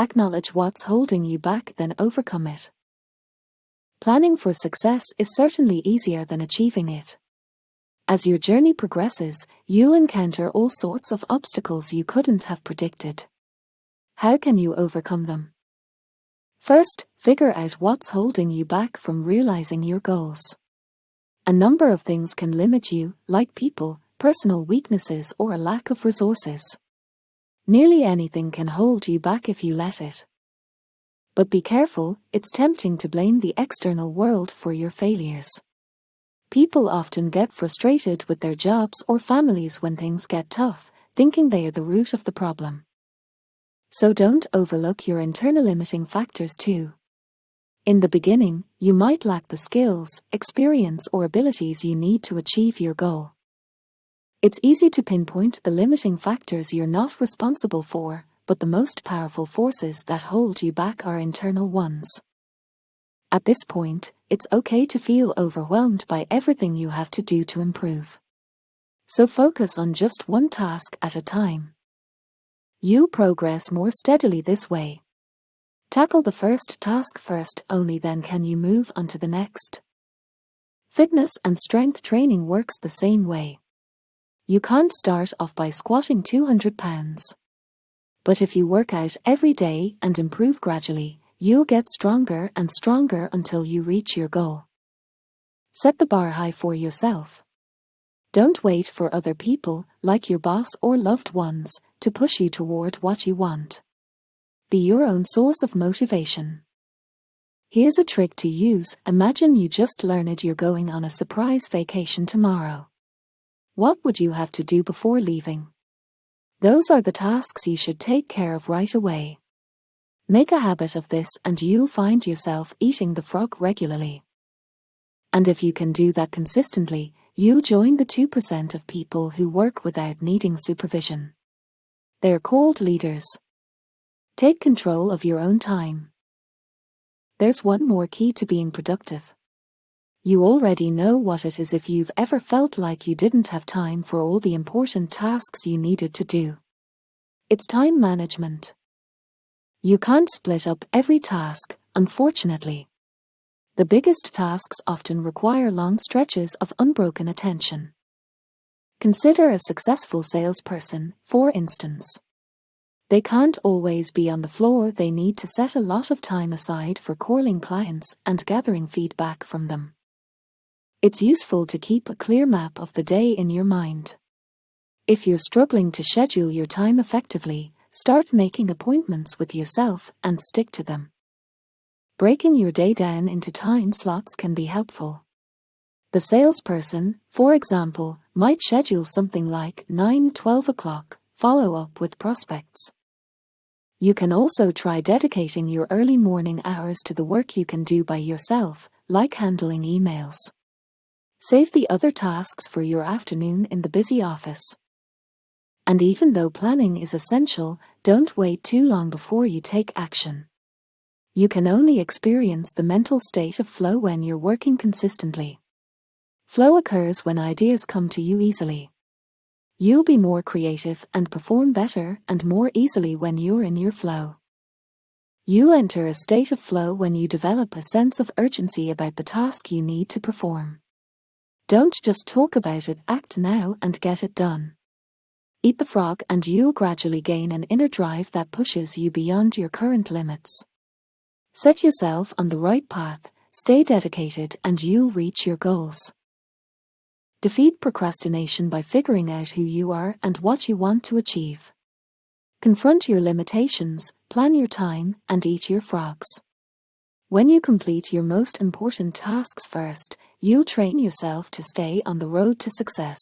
Acknowledge what's holding you back, then overcome it. Planning for success is certainly easier than achieving it. As your journey progresses, you'll encounter all sorts of obstacles you couldn't have predicted. How can you overcome them? First, figure out what's holding you back from realizing your goals. A number of things can limit you, like people, personal weaknesses, or a lack of resources. Nearly anything can hold you back if you let it. But be careful, it's tempting to blame the external world for your failures. People often get frustrated with their jobs or families when things get tough, thinking they are the root of the problem. So don't overlook your internal limiting factors too. In the beginning, you might lack the skills, experience, or abilities you need to achieve your goal. It's easy to pinpoint the limiting factors you're not responsible for, but the most powerful forces that hold you back are internal ones. At this point, it's okay to feel overwhelmed by everything you have to do to improve. So focus on just one task at a time. You'll progress more steadily this way. Tackle the first task first, only then can you move on to the next. Fitness and strength training works the same way. You can't start off by squatting 200 pounds. But if you work out every day and improve gradually, you'll get stronger and stronger until you reach your goal. Set the bar high for yourself. Don't wait for other people, like your boss or loved ones, to push you toward what you want. Be your own source of motivation. Here's a trick to use. Imagine you just learned you're going on a surprise vacation tomorrow. What would you have to do before leaving? Those are the tasks you should take care of right away. Make a habit of this and you'll find yourself eating the frog regularly. And if you can do that consistently, you'll join the 2% of people who work without needing supervision. They're called leaders. Take control of your own time. There's one more key to being productive. You already know what it is if you've ever felt like you didn't have time for all the important tasks you needed to do. It's time management. You can't split up every task, unfortunately. The biggest tasks often require long stretches of unbroken attention. Consider a successful salesperson, for instance. They can't always be on the floor. They need to set a lot of time aside for calling clients and gathering feedback from them. It's useful to keep a clear map of the day in your mind. If you're struggling to schedule your time effectively, start making appointments with yourself and stick to them. Breaking your day down into time slots can be helpful. The salesperson, for example, might schedule something like 9-12 o'clock, follow up with prospects. You can also try dedicating your early morning hours to the work you can do by yourself, like handling emails. Save the other tasks for your afternoon in the busy office. And even though planning is essential, don't wait too long before you take action. You can only experience the mental state of flow when you're working consistently. Flow occurs when ideas come to you easily. You'll be more creative and perform better and more easily when you're in your flow. You'll enter a state of flow when you develop a sense of urgency about the task you need to perform. Don't just talk about it, act now and get it done. Eat the frog and you'll gradually gain an inner drive that pushes you beyond your current limits. Set yourself on the right path, stay dedicated, and you'll reach your goals. Defeat procrastination by figuring out who you are and what you want to achieve. Confront your limitations, plan your time, and eat your frogs. When you complete your most important tasks first, you'll train yourself to stay on the road to success.